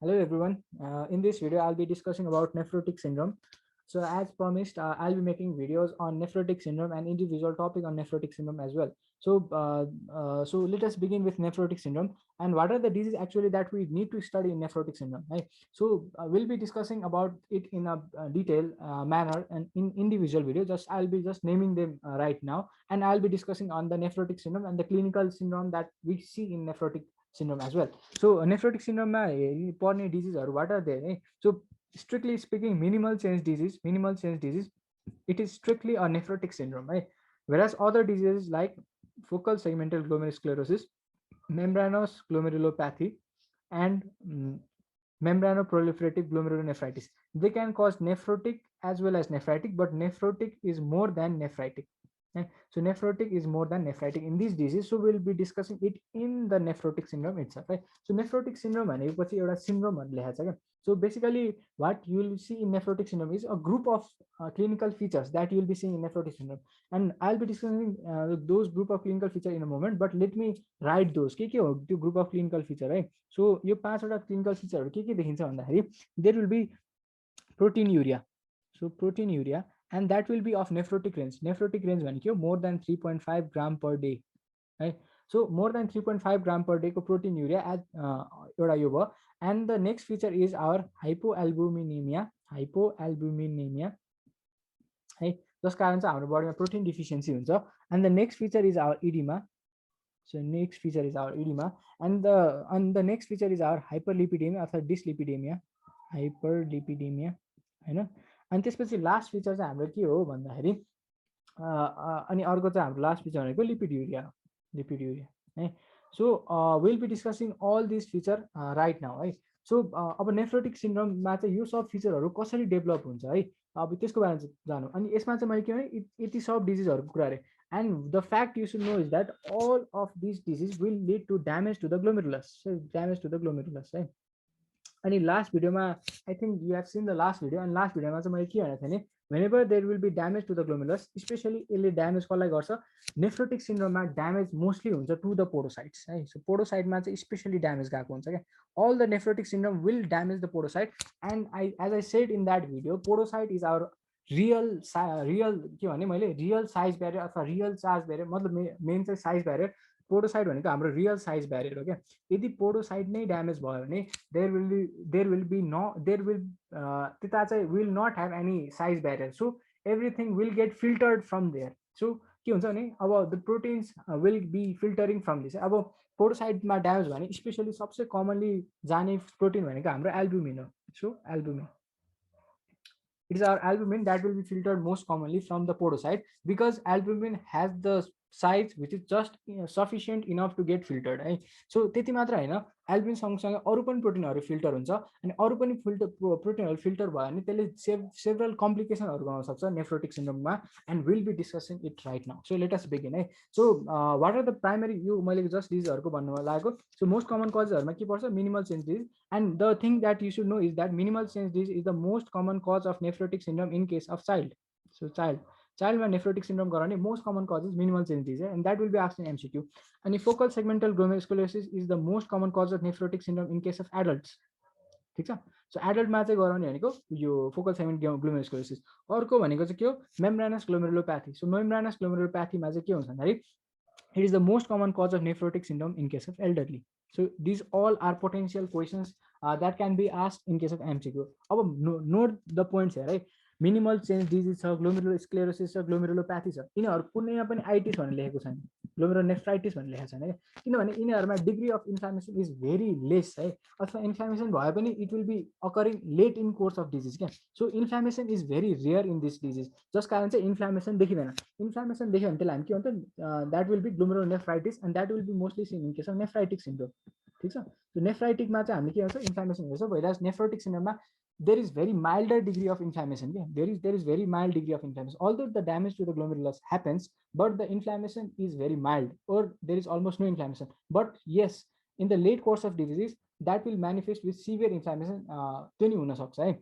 Hello everyone. In this video, I'll be discussing about nephrotic syndrome. So as promised, I'll be making videos on nephrotic syndrome and individual topic on nephrotic syndrome as well. So let us begin with nephrotic syndrome and what are the diseases actually that we need to study in nephrotic syndrome. Right? So we'll be discussing about it in a detailed manner and in individual video. I'll be just naming them right now, and I'll be discussing on the nephrotic syndrome and the clinical syndrome that we see in nephrotic syndrome as well. So nephrotic syndromeमा पर्ने डिजिजहरू what are there है. So strictly speaking, minimal change disease, it is strictly a nephrotic syndrome, right? Whereas other diseases like focal segmental glomerulosclerosis, membranous glomerulopathy, and membranoproliferative glomerulonephritis, they can cause nephrotic as well as nephritic, but nephrotic is more than nephritic. So nephrotic is more than nephritic in this disease. So we'll be discussing it in the nephrotic syndrome itself, right? So nephrotic syndrome भनेपछि एउटा syndrome लेखेको छ क्या. So basically what you will see in nephrotic syndrome is a group of clinical features that you will be seeing in nephrotic syndrome, and I'll be discussing those group of clinical feature in a moment, but let me write those के हो त्यो group of clinical feature है. So यो पाँचवटा clinical feature के देखिन्छ भन्दाखेरि there will be proteinuria. So proteinuria, and that will be of nephrotic range. Nephrotic range भनेको more than 3.5 gram per day, right? So more than 3.5 gram per day को proteinuria as एउटा यो भयो. And the next feature is our hypoalbuminemia है, जस कारण चाहिँ हाम्रो बडीमा प्रोटिन डिफिसियन्सी हुन्छ. And the next feature is our edema. So next feature is our edema, and the next feature is our hyperlipidemia अथवा dyslipidemia, hyperlipidemia हैन. अनि त्यसपछि लास्ट फिचर चाहिँ हाम्रो के हो भन्दाखेरि अनि अर्को चाहिँ हाम्रो लास्ट फिचर भनेको लिपिड्युरिया है. So will be discussing all this feature right now है. सो अब नेफ्रोटिक सिन्ड्रोममा चाहिँ यो सब फिचरहरू कसरी डेभलप हुन्छ है, अब त्यसको बारेमा जानु. अनि यसमा चाहिँ मैले के भने यति सब डिजिजहरूको कुरा गरेँ. And the fact you should know is that all of these diseases will lead to damage to the glomerulus. So damage to the glomerulus, right? अनि लास्ट भिडियोमा I think you have seen the last video, अनि last भिडियोमा चाहिँ मैले के भनेको थिएँ भने whenever there will be damage to the glomerulus, especially यसले ड्यामेज कसलाई गर्छ, नेफ्रोटिक सिन्ड्रोममा ड्यामेज मोस्टली हुन्छ टु द पोडोसाइट्स है. सो पोडोसाइटमा चाहिँ स्पेसली ड्यामेज गएको हुन्छ क्या. All the nephrotic syndrome will damage the podocyte. And as I said in that video, podocyte is our real के भने मैले रियल साइज ब्यारियर अथवा रियल चार्ज ब्यारियर, मतलब मेन चाहिँ साइज ब्यारियर. पोडोसाइट भनेको हाम्रो रियल साइज ब्यारियर हो क्या. यदि पोडोसाइट नै ड्यामेज भयो भने देयर विल त्यता चाहिँ will not have any size barrier. So everything will get filtered from there. So के हुन्छ भने अब the proteins will be filtering from this. अब पोडोसाइटमा ड्यामेज भयो भने स्पेसली सबसे कमनली जाने प्रोटिन भनेको हाम्रो एल्बुमिन हो. So albumin, it is our albumin that will be filtered most commonly from the podocyte, because albumin has the size which is just sufficient enough to get filtered है. So त्यति मात्र होइन, albumin सँगसँगै अरू पनि प्रोटिनहरू filter हुन्छ, अनि अरू पनि प्रोटिनहरू फिल्टर भयो भने त्यसले सेभरल कम्प्लिकेसनहरू गर्न सक्छ नेफ्रोटिक सिन्ड्रोममा, and will be discussing it right now. So let us begin है. So what are the primary, यो मैले जस्ट डिजिजहरूको भन्नुमा लागेको. सो मोस्ट कमन कजेसहरूमा के पर्छ, minimal change disease. And the thing that you should know is that minimal change disease is the most common cause of nephrotic syndrome in case of child. So child में nephrotic syndrome गराउने most common cause is minimal change disease, and that will be asked in MCQ. And focal segmental glomerulosclerosis is the most common cause of nephrotic syndrome in case of adults. ठीक छ. So एडल्टमा चाहिँ गराउने भनेको यो focal segment ग्लोमेरुलोस्क्लेरोसिस. अर्को भनेको चाहिँ के हो, मेम्ब्रानस ग्लोमेरुलोप्याथी. सो मेम्ब्रानस ग्लोमेरुलोप्याथीमा चाहिँ के हुन्छ भन्दाखेरि it is the most common cause of nephrotic syndrome in case of elderly. So these all are potential questions that can be asked in case of MCQ. अब note the points here, right? Minimal change disease छ, ग्लोमेरुलोस्क्लेरोसिस छ, ग्लोमेरुलोप्याथी छ. यिनीहरू कुनैमा पनि itis भनेर लेखेको छैन, ग्लोमेरुलोनेफ्राइटिस भनेर लेखेको छैन क्या. किनभने यिनीहरूमा degree of inflammation is very less है, अथवा इन्फ्लामेसन भए पनि it will be occurring late in course of disease क्या. So inflammation is very rare in this disease, जस कारण चाहिँ इन्फ्लामेसन देखिँदैन. इन्फ्लामेसन देख्यो भने त्यसलाई हामी के भन्छ, that will be glomerulonephritis, and that will be mostly seen in case of nephritic syndrome. ठिक छ. सो नेफ्राइटिकमा चाहिँ हामीले के भन्छ, इन्फ्लामेसन हुन्छ. भइरहेको nephrotic सिन्ड्रोममा there is very milder degree of inflammation. There is very mild degree of inflammation, although the damage to the glomerulus happens, but the inflammation is very mild, or there is almost no inflammation. But yes, in the late course of disease that will manifest with severe inflammation. त्यो नि हुन सक्छ है.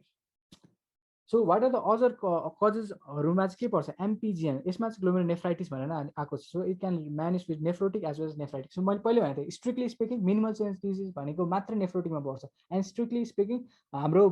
So what are the other कजेसहरूमा चाहिँ के पर्छ एमपिजिएन, यसमा चाहिँ ग्लोमेरुलोनेफ्राइटिस भनेर आएको छ। So it can manage with nephrotic as well as nephritic. So मैले पहिले भनेको थिएँ strictly speaking minimal change disease भनेको मात्र नेफ्रोटिकमा पर्छ, एन्ड स्ट्रिक्टली स्पिकिङ हाम्रो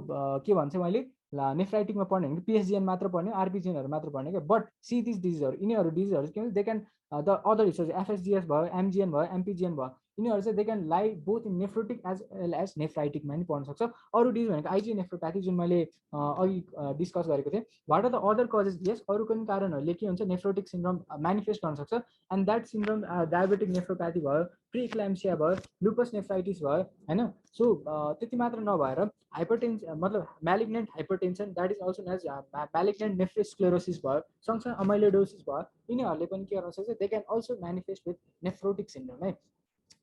के भन्छ मैले नेफ्राइटिकमा पर्ने भनेको पिएसजिएन मात्र पर्ने, आरपिजिएनहरू मात्र पर्ने क्या। बट सी दिस डिजिजहरू, यिनीहरू डिजिजहरू के भन्छ they can the other disease FSGS भयो, एमजिएन भयो, एमपिजिएन भयो, यिनीहरू चाहिँ दे क्यान लाई both in nephrotic as well as नेफ्राइटिकमा नि पर्न सक्छ। अरू डिजिज भनेको आइजी नेफ्रोप्याथी जुन मैले अघि डिस्कस गरेको थिएँ। What are the other causes, यस अरू पनि कारणहरूले के हुन्छ नेफ्रोटिक सिन्ड्रोम मेनिफेस्ट गर्न सक्छ, एन्ड द्याट सिन्ड्रोम डायबेटिक नेफ्रोप्याथी भयो, प्रिक्ल्याम्सिया भयो, लुपस नेफ्राइटिस भयो होइन। सो त्यति मात्र नभएर हाइपरटेन्सन मतलब malignant hypertension that is also as malignant nephrosclerosis भयो, सँगसँगै अमाइलोइडोसिस भयो, यिनीहरूले पनि के गर्न सक्छ they can also manifest with nephrotic syndrome है।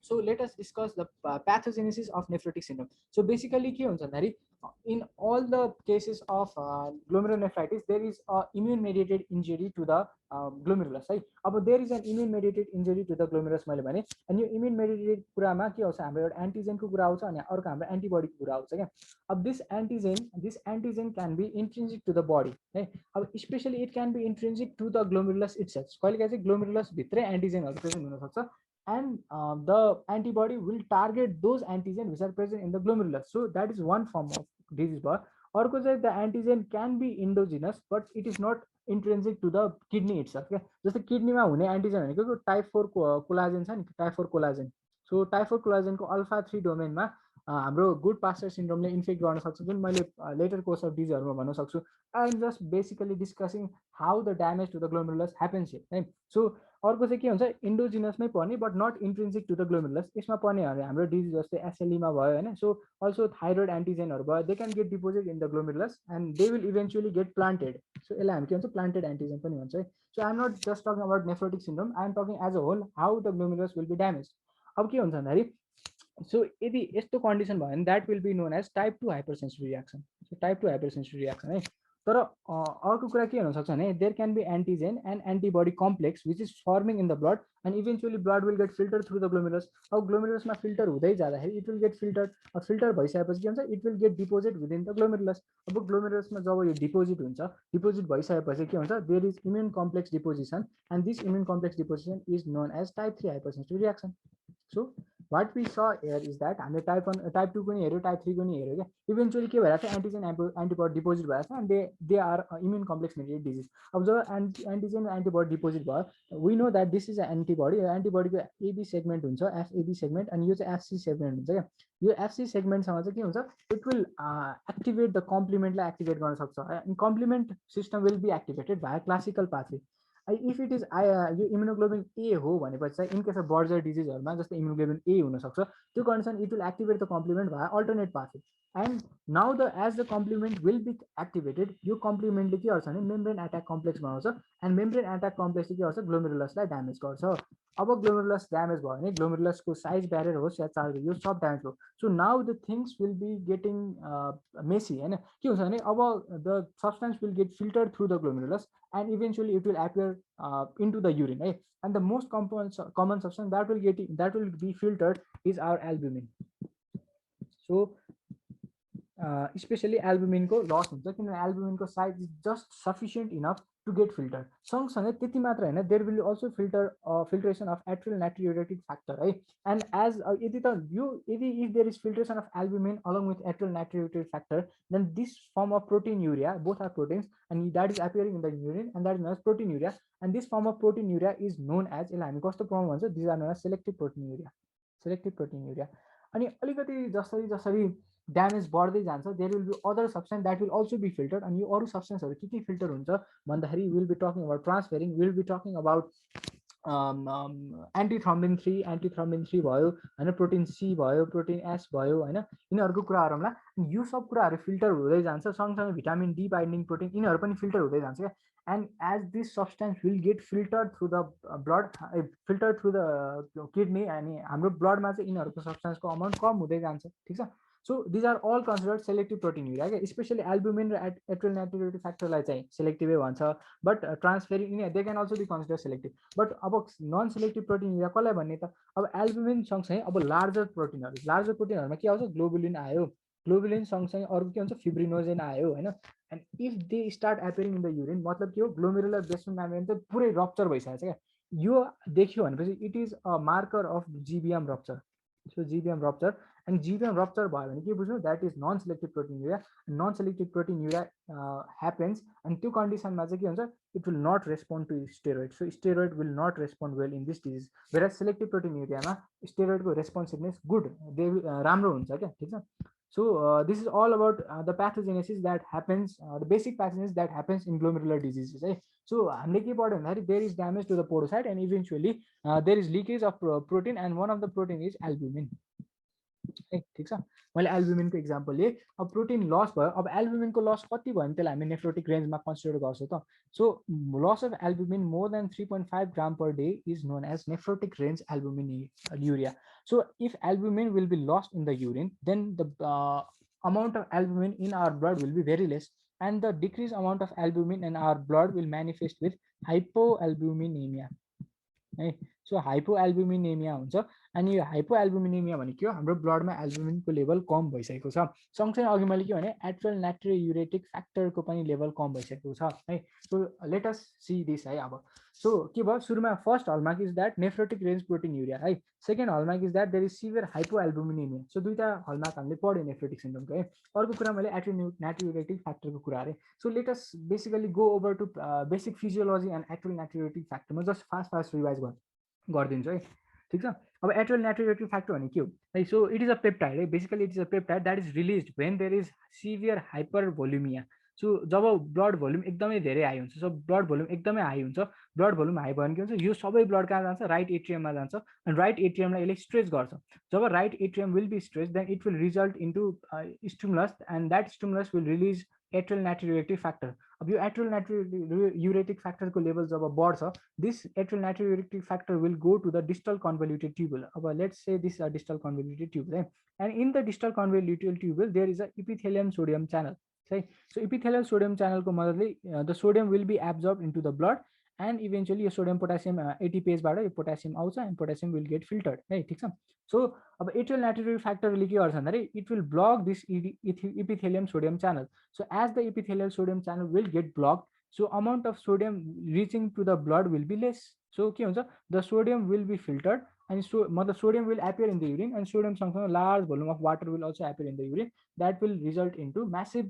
So let us discuss the pathogenesis of nephrotic syndrome. So basically के हुन्छ भन्दाखेरि in all the cases of glomerulonephritis there is a immune mediated injury to the glomerulus है। अब there is an immune mediated injury to the glomerulus मैले भने, अनि यो immune mediated कुरामा के आउँछ हाम्रो एउटा एन्टिजेनको कुरा आउँछ अनि अर्को हाम्रो एन्टिबडीको कुरा आउँछ क्या। अब this antigen can be intrinsic to the body है। अब especially it can be intrinsic to the glomerulus itself, कहिलेकाहीँ चाहिँ ग्लोमेरुलस भित्रै एन्टिजेनहरू प्रेजेन्ट हुन सक्छ, and the antibody will target those antigen which are present in the glomerulus. So that is one form of disease भयो। अर्को चाहिँ the antigen can be endogenous but it is not intrinsic to the kidney itself क्या। जस्तै किडनीमा हुने antigen भनेको type 4 collagen छ नि, type 4 collagen. So type 4 कोलाजेनको अल्फा 3 डोमेनमा हाम्रो गुड पास्टर सिन्ड्रोमले इन्फेक्ट गर्न सक्छ, जुन मैले लेटर कोर्स अफ डिजिजहरूमा भन्न सक्छु। I am just basically discussing how the damage to the glomerulus happens है। सो अर्को चाहिँ के हुन्छ इन्डोजिनसमै पर्ने but not intrinsic to the glomerulus, यसमा पर्ने हाम्रो डिजिज जस्तै एसएलईमा भयो होइन। सो अल्सो थाइरोइड एन्टिजेनहरू भयो, they can get deposit in the glomerulus and they will eventually get planted. So यसलाई हामी के भन्छ प्लान्टेड एन्टिजेन पनि भन्छ है। So I am not just talking about nephrotic syndrome, I am talking as a whole how the glomerulus will be damage. अब के हुन्छ भन्दाखेरि सो यदि यस्तो कन्डिसन भयो भने that will be known as type 2 hypersensitive reaction. So type 2 hypersensitive reaction है। तर अर्को कुरा के हुनसक्छ भने there can be antigen and antibody complex which is forming in the blood and eventually blood will get filter through the glomerulus. अब ग्लोमेरुलसमा filter हुँदै जाँदाखेरि इट विल गेट फिल्टर भइसकेपछि के हुन्छ it will get deposit within the glomerulus. अब ग्लोमेरुलसमा जब यो डिपोजिट हुन्छ, डिपोजिट भइसकेपछि के हुन्छ there is immune complex deposition and this immune complex deposition is known as type 3 hypersensitive reaction. So what we see here is that हामीले type 1 type 2 पनि हेऱ्यो, टाइप 3 पनि हेऱ्यो क्या। इभेन्चुअली के भइरहेको छ एन्टिजेन एन्टिबडी डिपोजिट भइरहेको छ and they are immune complex mediated disease. अब जब एन्टिजेन एन्टिबडी डिपोजिट भयो we know that this is a antibody. एन्टिबडीको एबी सेगमेन्ट हुन्छ, एफएबी सेगमेन्ट, अनि यो चाहिँ एफसी सेगमेन्ट हुन्छ क्या। यो एफसी सेगमेन्टसँग चाहिँ के हुन्छ इट विल एक्टिभेट द कम्प्लिमेन्टलाई एक्टिभेट गर्न सक्छ and complement system will be activated via classical pathway. If it is यो इम्युनोग्लोबिन ए हो भनेपछि चाहिँ इन केस अफ बर्जर डिजिजहरूमा जस्तै इम्युनोग्लोबिन ए हुनसक्छ, त्यो condition it will activate the complement via alternate pathway and now the as the complement will be activated यो कम्प्लिमेन्टले के गर्छ भने मेम्ब्रेन एट्याक कम्प्लेक्स बनाउँछ एन्ड मेम्ब्रेन एट्याक कम्प्लेक्सले के गर्छ ग्लोमेरुलसलाई ड्यामेज गर्छ। अब ग्लोमेरुलस ड्यामेज भयो भने ग्लोमेरुलसको साइज ब्यारियर होस् या चार्ज यो सब ड्यामेज भयो। So now the things will be getting messy होइन। के हुन्छ भने अब the substance will get filter through the glomerulus and eventually it will appear into the urine right? And the most common substance that will be filtered is our albumin. So specially एल्बुमिनको loss हुन्छ किनभने एल्बुमिनको size is just sufficient enough to get filter. सँगसँगै त्यति मात्र होइन there will also filtration of atrial natriuretic factor है। And as यदि त यो यदि if there is filtration of albumin along with atrial natriuretic factor then this form of proteinuria both are proteins and that is appearing in the urine and that is known as protein urea and this form of proteinuria is known as यसलाई हामी कस्तो form भन्छ these are known as selective proteinuria, selective proteinuria. अनि अलिकति जसरी जसरी damage बढ्दै जान्छ there will be other substance that will also be filtered. अनि यो अरू सब्सटेन्सहरू के फिल्टर हुन्छ भन्दाखेरि will be talking about transferrin, will be talking about antithrombin 3 भयो होइन, प्रोटिन सी भयो, प्रोटिन एस भयो होइन, यिनीहरूको कुराहरूमा यो सब कुराहरू फिल्टर हुँदै जान्छ। सँगसँगै भिटामिन डी बाइन्डिङ प्रोटिन यिनीहरू पनि फिल्टर हुँदै जान्छ क्या। And as this substance will get filter through the blood, filter through the kidney, अनि हाम्रो ब्लडमा चाहिँ यिनीहरूको सब्सटेन्सको अमाउन्ट कम हुँदै जान्छ। ठिक छ। So these are all considered selective proteinuria क्या। स्पेसली एल्बुमिन र एट्रियल नाइट्रियोरेटिक फ्याक्टरलाई चाहिँ सेलेक्टिभै भन्छ but transferrin they can also be consider selective. But अब नन सेलेक्टिभ प्रोटिन युरिया कसलाई भन्ने त अब एल्बुमिन सँगसँगै अब लार्जर प्रोटिनहरूमा के आउँछ ग्लोबुलिन आयो, ग्लोबुलिन सँगसँगै अर्को के हुन्छ फिब्रिनोजेन आयो होइन and if they start appearing in the urine मतलब के हो ग्लोमेरुलर बेसमेन्ट मेम्ब्रेन चाहिँ पुरै रप्चर भइसकेको छ क्या यो देख्यो भनेपछि it is a marker of GBM rupture so GBM rupture and GBM rupture भयो भने के बुझ्नु that is non selective proteinuria non selective proteinuria happens अनि त्यो कन्डिसनमा चाहिँ के हुन्छ it will not respond to steroid so steroid will not respond well in this disease whereas selective protein urea मा steroid को responsiveness good they राम्रो हुन्छ क्या ठीक छ so this is all about the pathogenesis that happens the basic pathogenesis that happens in glomerular diseases है so हामीले के पढ्यो भन्दाखेरि there is damage to the podocyte and eventually there is leakage of protein and one of the protein is albumin है ठिक छ मैले एल्बुमिनको example लिएँ अब प्रोटिन लस भयो अब एल्बुमिनको लस कति भयो भने त्यसलाई हामी नेफ्रोटिक रेन्जमा कन्सिडर गर्छौँ त so loss of albumin more than 3.5 gram per day is known as nephrotic range albumin urea so if albumin will be lost in the urine then the amount of albumin in our blood will be very less and the decreased amount of albumin in our blood will manifest with hypoalbuminemia है so हाइपोएल्बुमिनेमिया हुन्छ अनि यो हाइपोएल्बुमिनेमिया भने के हो हाम्रो ब्लडमा एल्बुमिनको level कम भइसकेको छ सँगसँगै अघि मैले के भने एट्रल नाट्रियुरेटिक फ्याक्टरको पनि लेभल कम भइसकेको छ है so let us see this है अब सो के भयो सुरुमा first hallmark is that nephrotic range proteinuria है second hallmark is that there is severe hypoalbuminemia so दुईटा हलमार्क हामीले पढ्यो नेफ्रोटिक सिन्ड्रोमको है अर्को कुरा मैले एट्रल नाट्रियुरेटिक फ्याक्टरको कुरा अरे so let us basically go over to basic physiology and atrial natriuretic factor म जस्ट फास्ट रिभाइज गरिदिन्छु है ठिक छ अब एट्रल नाट्रियुरेटिक फ्याक्टर भने के हो है so it is a peptide है basically it is a peptide that is release when there is severe hypervolemia so जब ब्लड भोल्युम एकदमै धेरै हाई हुन्छ सो ब्लड भोल्युम एकदमै हाई हुन्छ ब्लड भोल्युम हाई भयो भने के हुन्छ यो सबै ब्लड कहाँ जान्छ राइट एट्रियममा जान्छ अनि राइट एट्रियमलाई यसले स्ट्रेच गर्छ जब right atrium will be stretch then it will result into stimulus and that stimulus will release atrial natriuretic factor अब यो एट्रल नाट्रियुरेटिक फ्याक्टरको लेभल जब बढ्छ this atrial natriuretic factor will go to the distal convoluted tubule. Let's say this is a distal convoluted tubule. And in the distal convoluted tubule, there is a epithelium sodium channel. So epithelial sodium channel ko the sodium will be absorbed into the blood and eventually sodium potassium ATPase बाट potassium आउँछ and potassium will get filtered है ठीक छ so अब atrial natriuretic factor ले के गर्छ भन्दाखेरि it will block this epithelium sodium channel so as the epithelial sodium channel will get blocked so amount of sodium reaching to the blood will be less so के हुन्छ the sodium will be filtered and so the sodium will appear in the urine and sodium सँगसँगै large volume of water will also appear in the urine that will result into massive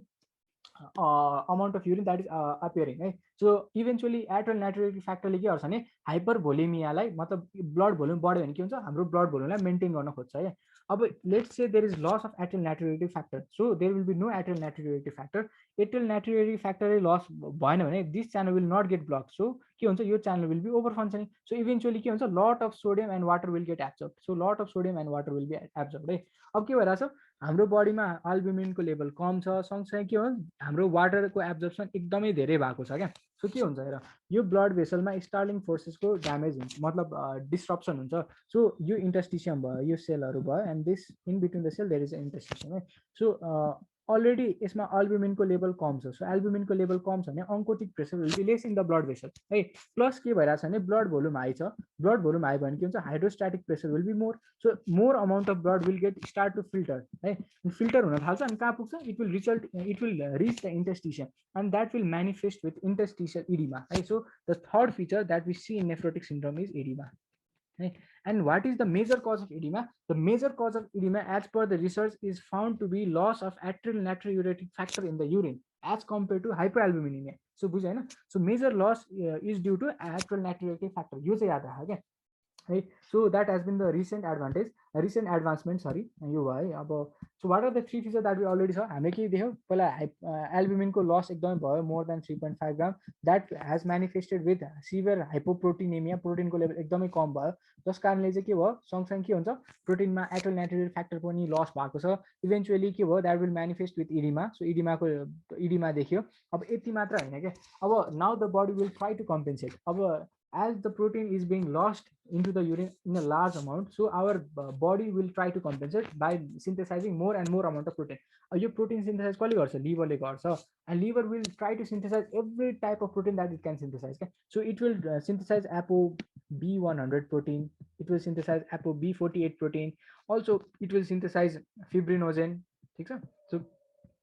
amount of urine that is appearing है so eventually atrial natriuretic factor ले के गर्छ भने हाइपरभोलेमियालाई मतलब blood volume बढ्यो भने के हुन्छ हाम्रो ब्लड भोल्युमलाई मेन्टेन गर्न खोज्छ है अब let's say there is loss of atrial natriuretic factor so there will be no atrial natriuretic factor atrial natriuretic फ्याक्टरै लस भएन भने this channel will not get block so के हुन्छ यो channel will be over functioning so eventually के हुन्छ lot of sodium and water will get absorb so lot of sodium and water will be absorb है अब के भइरहेछ हाम्रो बडीमा अल्बुमिनको लेभल कम छ सँगसँगै के हो हाम्रो वाटरको एब्जर्प्सन एकदमै धेरै भएको छ क्या सो के हुन्छ हेर यो ब्लड भेसलमा स्टार्लिङ फोर्सेसको ड्यामेज हुन्छ मतलब डिस्ट्रप्सन हुन्छ सो यो इन्टस्टिसियम भयो यो सेलहरू भयो and this in between the cell there is interstitium है सो अलरेडी यसमा अल्बुमिनको लेभल कम छ सो एल्बुमिनको लेभल कम छ भने oncotic pressure will be less in the blood vessel है प्लस के भइरहेछ भने ब्लड भोल्युम हाई छ ब्लड भोल्युम हाई भयो भने के हुन्छ hydrostatic pressure will be more so more amount of blood will get start to filter है फिल्टर हुन थाल्छ अनि कहाँ पुग्छ it will reach the interstitium and that will manifest with interstitial oedema है so the third feature that we C in nephrotic syndrome is oedema and what is the major cause of edema the major cause of edema as per the research is found to be loss of atrial natriuretic factor in the urine as compared to hypoalbuminemia so बुझ्यो हैन so major loss is due to atrial natriuretic factor यो चाहिँ याद राख क्या है so that has been the recent advancement sorry यो भयो है अब so what are the three feature that we already छ हामीले के देख्यौँ पहिला एल्बुमिनको लस एकदमै भयो more than 3.5 gram that has manifested with severe hypoproteinaemia प्रोटिनको लेभल एकदमै कम भयो जस कारणले चाहिँ के भयो सँगसँगै के हुन्छ प्रोटिनमा एट्रल नाट्रियुरेटिक फ्याक्टर पनि लस भएको छ इभेन्चुअली के भयो that will manifest with oedema so oedema देखियो अब यति मात्र होइन क्या अब now the body will try to compensate अब as the protein is being lost into the urine in a large amount so our body will try to compensate by synthesizing more and more amount of protein यो protein synthesize कसले गर्छ लिभरले गर्छ and liver will try to synthesize every type of protein that it can synthesize so it will synthesize ApoB100 protein it will synthesize ApoB48 protein also it will synthesize fibrinogen ठीक छ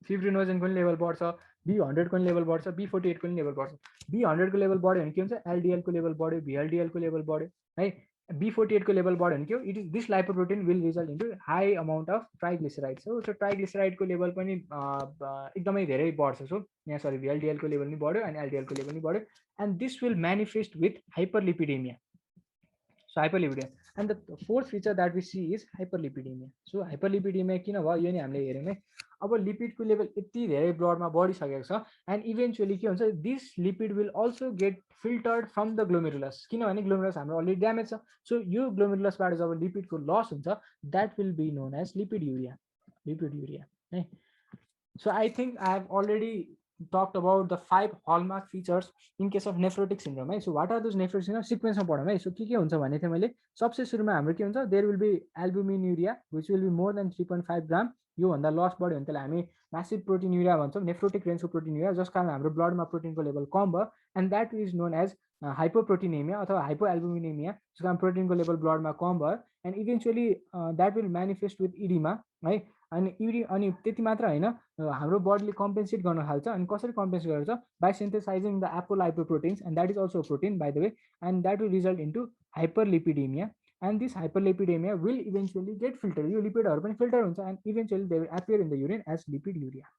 फिब्रिनोजेनको पनि level बढ्छ, B100 को पनि level बढ्छ, B48 को पनि level बढ्छ। B100 को लेभल बढ्यो भने के हुन्छ, LDL को लेभल बढ्यो, VLDL को लेभल बढ्यो है। B48 को लेभल बढ्यो भने के हो, it is this lipoprotein will result into high amount of triglycerides हो। सो ट्राइग्लिसराइडको लेभल पनि एकदमै धेरै बढ्छ। सो यहाँ सरी VLDL को लेभल पनि बढ्यो अनि LDL को लेभल पनि बढ्यो, and this will manifest with hyperlipidaemia. So hyperlipidemia, and the fourth feature that we see is hyperlipidemia. So hyperlipidemia किन भयो यो नि हामीले हेर्यौँ है। अब लिपिडको लेभल यति धेरै ब्लडमा बढिसकेको छ, एन्ड इभेन्चुअली के हुन्छ, this lipid will also get filtered from the glomerulus, किनभने ग्लोमेरुलस हाम्रो अलरेडी ड्यामेज छ। सो यो ग्लोमेरुलसबाट जब लिपिडको लस हुन्छ, that will be known as lipiduria है। So I think I have already talked about the 5 hallmark features in case of nephrotic syndrome है। So what are those nephrotic syndrome, सिक्वेन्समा पढौँ है। So के हुन्छ भने चाहिँ मैले सबसे सुरुमा हाम्रो के हुन्छ, there will be albuminuria which will be more than 3.5 gram, योभन्दा लस बढ्यो भने त्यसलाई हामी म्यासिभ प्रोटिन युरिया भन्छौँ, नेफ्रोटिक रेन्जको प्रोटिन युरिया, जस कारण हाम्रो ब्लडमा प्रोटिनको लेभल कम भयो, and that is known as hypoproteinaemia अथवा हाइपोएल्बुमिनेमिया, जस कारण प्रोटिनको लेभल ब्लडमा कम भयो, and eventually that will manifest with oedema है। अनि त्यति मात्र होइन, हाम्रो बडीले कम्पेन्सेट गर्न थाल्छ, अनि कसरी कम्पेन्सेट गर्छ, by synthesising the apolipoproteins, and that is also protein by the way, and that will result into hyperlipidaemia, and this hyperlipidaemia will eventually get filter, यो लिपिडहरू पनि फिल्टर हुन्छ, and eventually they will appear in the urine as lipiduria.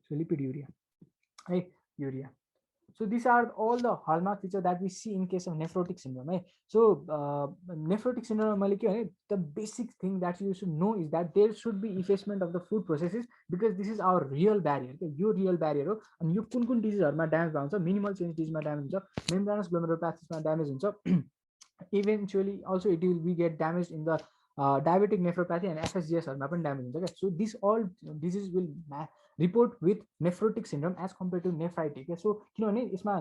So lipiduria है, युरिया। So these are all the hallmark features that we see in case of nephrotic syndrome है। So nephrotic syndrome मैले के भने, the basic thing that you should know is that there should be effacement of the food processes, because this is our real barrier, यो real barrier हो। अनि यो कुन कुन डिजिजहरुमा ड्यामेज हुन्छ, मिनिमल चेन्ज डिजिजमा ड्यामेज हुन्छ, मेम्ब्रेनस ग्लोमेरुलोप्याथिसमा ड्यामेज हुन्छ, eventually also it will be get damaged in the diabetic nephropathy and FSGSहरुमा पनि ड्यामेज हुन्छ क्या। So this all disease will report with nephrotic syndrome as compare to nephritic क्या। So किनभने यसमा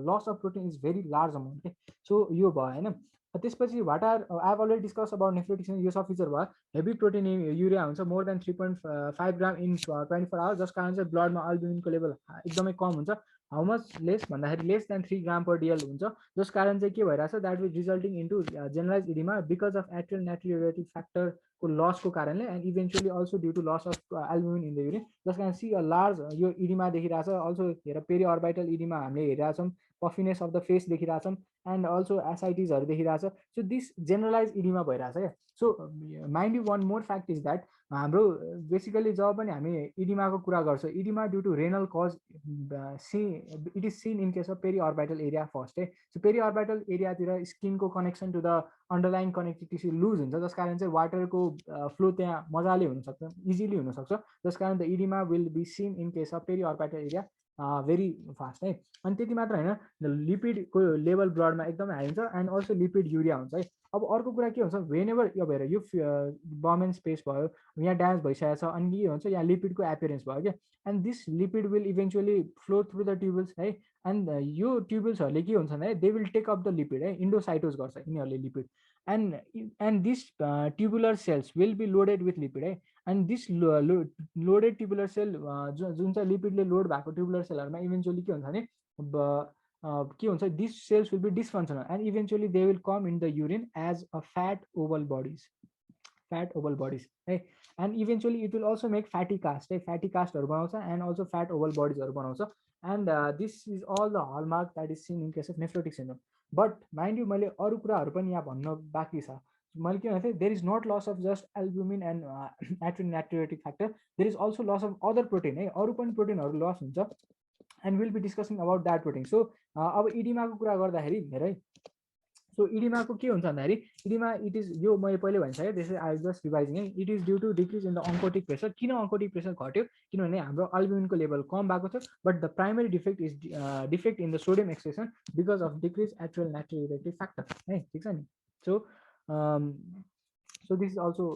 loss of protein is very large amount के। So यो भयो होइन। त्यसपछि what are I have already discuss about nephrotic syndrome, यो सब फिचर भयो। हेभी प्रोटिन युरिया हुन्छ more than 3.5 gram in 24 hours, जस कारण चाहिँ ब्लडमा अल्बुमिनको लेभल एकदमै कम हुन्छ। हाउ मच लेस भन्दाखेरि less than 3 gram per dL हुन्छ, जस कारण चाहिँ के भइरहेछ, that will resulting into generalise oedema because of atrial natriuretic फ्याक्टरको लसको कारणले, and eventually also due to loss of albumin in the urine, जस कारण सी अ लार्ज यो इडिमा देखिरहेछ। अल्सो हेर पेरि अर्बाइटल इडिमा हामीले हेरिरहेछौँ, पफिनेस अफ द फेस देखिरहेछौँ, एन्ड अल्सो एसाइटिसहरू देखिरहेछ। सो दिस जेनरलाइज इडिमा भइरहेछ क्या। So mind you one more fact is that हाम्रो बेसिकली जब पनि हामी इडिमाको कुरा गर्छौँ, oedema due to renal cause it is seen in case of periorbital area first है। सो पेरि अर्बाइटल एरियातिर स्किनको connection to the underline connective tissue loose हुन्छ, जस कारण चाहिँ वाटरको फ्लो त्यहाँ मजाले हुनसक्छ, इजिली हुनसक्छ, जस कारण the oedema will be seen in case of periorbital area very fast है। अनि त्यति मात्र होइन, लिपिडको लेभल ब्लडमा एकदमै हाई हुन्छ, एन्ड अल्सो लिपिड युरिया हुन्छ है। अब अर्को कुरा के हुन्छ, वेन एभर यो भएर यो बमेन स्पेस भयो, यहाँ ड्यामेज भइसकेको छ, अनि के हुन्छ, यहाँ लिपिडको एपियरेन्स भयो क्या, and this lipid will eventually flow through the tubules है। एन्ड यो ट्युबल्सहरूले के हुन्छ भने they will take up the lipid है, इन्डोसाइटोज गर्छ यिनीहरूले lipid, and this tubular cells will be loaded with lipid है। And this loaded tubular cell जुन चाहिँ लिपिडले लोड भएको ट्युबुलर सेलहरूमा इभेन्चुअली के हुन्छ भने के हुन्छ, this cells will be dysfunctional, and eventually they will come in the urine as a fat oval bodies है। And eventually it will also make fatty cast है, फ्याटी कास्टहरू बनाउँछ, एन्ड अल्सो फ्याट ओभल बडिजहरू बनाउँछ, and this is all the hallmark that is seen in case of nephrotic syndrome. But mind you, मैले अरू कुराहरू पनि यहाँ भन्न बाँकी छ। मैले के भन्थेँ, there is not loss of just albumin and atrial natriuretic factor, there is also loss of other protein है, अरू पनि प्रोटिनहरू लस हुन्छ, and will be discussing about that protein. So अब इडिमाको कुरा गर्दाखेरि हेर है, सो इडिमाको के हुन्छ भन्दाखेरि, इडिमा इट इज, यो मैले पहिले भनिसकेँ, this is I just revising है, it is due to decrease in the oncotic pressure. किन अन्कोटिक प्रेसर घट्यो, किनभने हाम्रो अल्बुमिनको लेभल कम भएको थियो, but the primary defect is defect in the sodium expression because of decrease atrial natriuretic factor है, ठिक छ नि। So this is also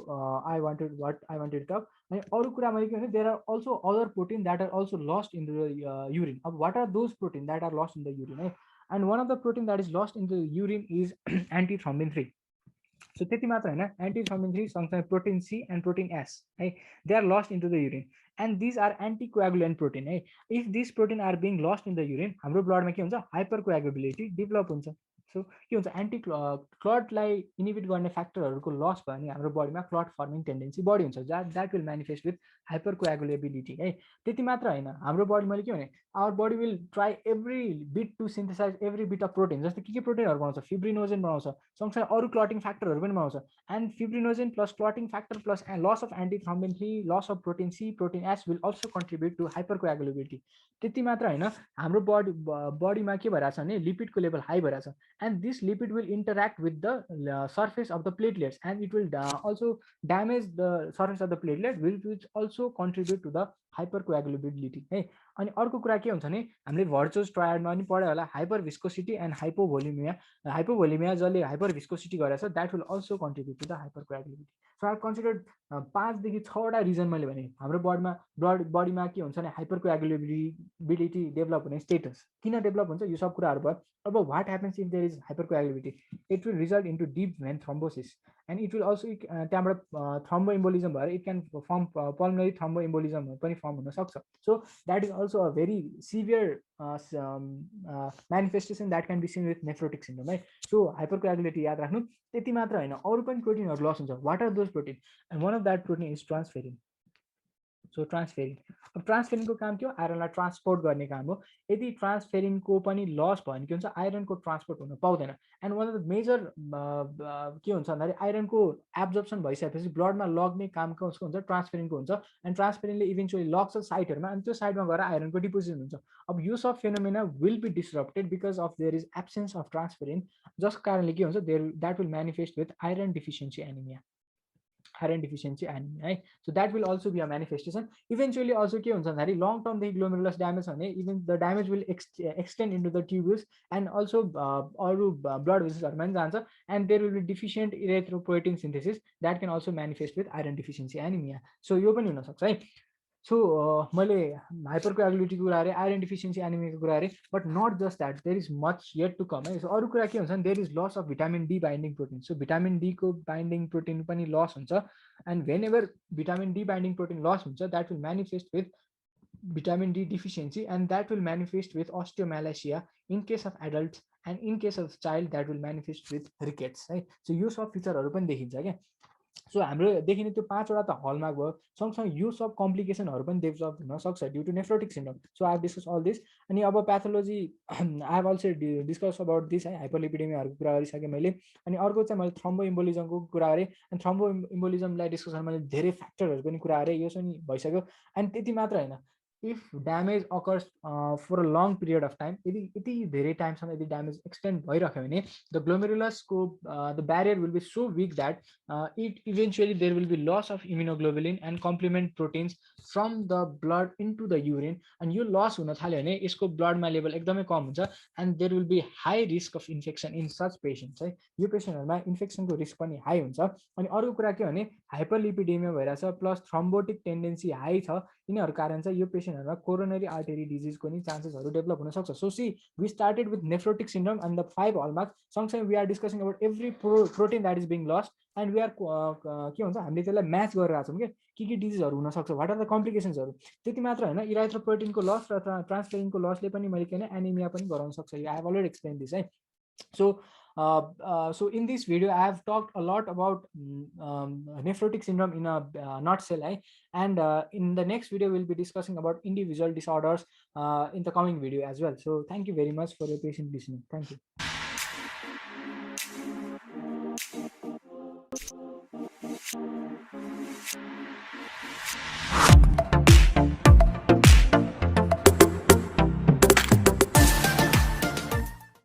I wanted to talk. अनि अरू कुरा मैले के भने, there are also other protein that are also lost in the urine. अब what are those protein that are lost in the urine है, and one of the protein that is lost in the urine is antithrombin 3. So त्यति मात्र हैन, antithrombin 3 सँगसँगै protein C and protein S है, they are lost into the urine, and these are anticoagulant protein है। If these protein are being lost in the urine, हाम्रो ब्लडमा के हुन्छ, hypercoagulability develop हुन्छ। सो के हुन्छ एन्टी क्लटलाई इनिबिट गर्ने फ्याक्टरहरूको लस भयो भने हाम्रो बडीमा क्लट फर्मिङ टेन्डेन्सी बढी हुन्छ that will manifest with hypercoagulability है। त्यति मात्र होइन, हाम्रो बडी मैले के भने our body will try every bit to synthesise every bit of protein. जस्तै के प्रोटिनहरू बनाउँछ, फिब्रिनोजेन बनाउँछ, सँगसँगै अरू क्लटिङ फ्याक्टरहरू पनि बनाउँछ। And fibrinogen plus clotting factor plus loss of antithrombin 3, loss of protein C, protein S will also contribute to hypercoagulability. त्यति मात्र होइन, हाम्रो बडीमा के भइरहेछ भने लिपिडको लेभल हाई भइरहेछ and this lipid will interact with the surface of the platelets and it will also damage the surface of the platelet which also contribute to the hypercoagulability है। अनि अर्को कुरा के हुन्छ भने हामीले भर्चुअस ट्रायडमा पनि पढ्यो होला, hyperviscosity and hypovolaemia. Hypovolaemia जसले हाइपर भिस्कोसिटी गरेछ that will also contribute to the hypercoagulability. So I consider 5 देखि 6 वटा रिजन मैले भने हाम्रो बडीमा के हुन्छ भने हाइपर कोएगुलेबिलिटी डेभलप हुने स्टेटस किन डेभलप हुन्छ यो सब कुराहरू भयो। अब what happens if there is hypercoagulability, it will result into deep vein thrombosis and it will also त्यहाँबाट थ्रोम्बो इम्बोलिजम भएर it can form pulmonary thromboembolism पनि फर्म हुन सक्छ। So that is also a very severe manifestation that can be seen with nephrotic syndrome है। So hypercoagulability याद राख्नु। त्यति मात्र होइन, अरू पनि प्रोटिनहरू लस हुन्छ। What are those protein? And one of that protein is transferrin. So transferrin, अब ट्रान्सफेरिनको काम के हो? आइरनलाई ट्रान्सपोर्ट गर्ने काम हो। यदि ट्रान्सफेरिनको पनि लस भयो भने के हुन्छ? आइरनको ट्रान्सपोर्ट हुन पाउँदैन। And one of the major के हुन्छ भन्दाखेरि आइरनको एब्जर्प्सन भइसकेपछि ब्लडमा लग्ने काम कसको हुन्छ? ट्रान्सफेरिनको हुन्छ। एन्ड ट्रान्सफेरिनले इभेन्चुअली लग्छ साइटहरूमा अनि त्यो साइडमा गएर आइरनको डिपोजिसन हुन्छ। अब यो सब phenomena will be disrupted because of there is absence of transferrin, जसको कारणले के हुन्छ? That will manifest with iron deficiency anaemia. Iron deficiency anaemia है। So that will also be a manifestation. Eventually also के हुन्छ भन्दाखेरि लङ टर्मदेखि glomerulus damage भने even the damage will extend into the tubules and also अरू blood भेसल्सहरूमा पनि जान्छ and there will be deficient erythropoietin synthesis that can also manifest with iron deficiency anaemia. So यो पनि हुनसक्छ है। सो मैले हाइपर कोएगुलेबिलिटीको कुरा गरेँ, आइरन डिफिसियन्सी एनिमियाको कुरा गरेँ, but not just that, there is much yet to come है। सो अरू कुरा के हुन्छ भने there is loss of vitamin D binding protein. So vitamin डीको बाइन्डिङ प्रोटिन पनि लस हुन्छ and whenever vitamin D binding protein loss हुन्छ that will manifest with vitamin D deficiency and that will manifest with osteomalacia in case of adults and in case of child that will manifest with rickets है। So यो सब फिचरहरू पनि देखिन्छ क्या। So हाम्रो देखिने त्यो 5 वटा त हलमार्क भयो, सँगसँगै यो सब कम्प्लिकेसनहरू पनि डेभलप हुन सक्छ due to nephrotic syndrome. So I have discuss all this. अनि अब pathology I have also discuss about this है, हाइपरलिपिडेमियाहरूको कुरा गरिसकेँ मैले। अनि अर्को चाहिँ मैले थ्रोम्बो इम्बोलिजमको कुरा गरेँ अनि थ्रोम्बो इम्बोलिजमलाई डिस्कस गर्न मैले धेरै फ्याक्टरहरू पनि कुरा गरेँ, यो पनि भइसक्यो। अनि त्यति मात्र होइन, if damage occurs for a long period of time, यति धेरै टाइमसम्म यदि ड्यामेज एक्सटेन्ड भइरह्यो भने द ग्लोमेरुलसको the barrier will be so weak that it eventually there will be loss of immunoglobulin and complement proteins from the blood into the urine and यो loss हुन थाल्यो भने यसको ब्लडमा लेभल एकदमै कम हुन्छ and there will be high risk of infection in such patients है। यो पेसेन्टहरूमा इन्फेक्सनको रिस्क पनि हाई हुन्छ। अनि अरू कुरा के भने हाइपरलिपिडेमिया भइरहेछ प्लस थ्रोम्बोटिक टेन्डेन्सी हाई छ, यिनीहरू कारण चाहिँ यो पेसेन्टहरूमा कोरोनरी आर्टेरी डिजिजको नि चान्सेसहरू डेभलप हुन सक्छ। So see we started with nephrotic syndrome and the 5 hallmark, सँगसँगै we are discussing about every protein that is being lost and we are के भन्छ हामीले त्यसलाई म्याच गरेर आएको छौँ के डिजिजहरू हुनसक्छ, वाट आर द कम्प्लिकेसन्सहरू। त्यति मात्र होइन, इराइथ्रोपोइटिनको लस र ट्रान्सफेरिनको लसले पनि मैले के भने एनिमिया पनि गराउन सक्छ। I have already explain this है। So in this video I have talked a lot about nephrotic syndrome in a nutshell and in the next video we'll be discussing about individual disorders in the coming video as well. So thank you very much for your patient listening. Thank you.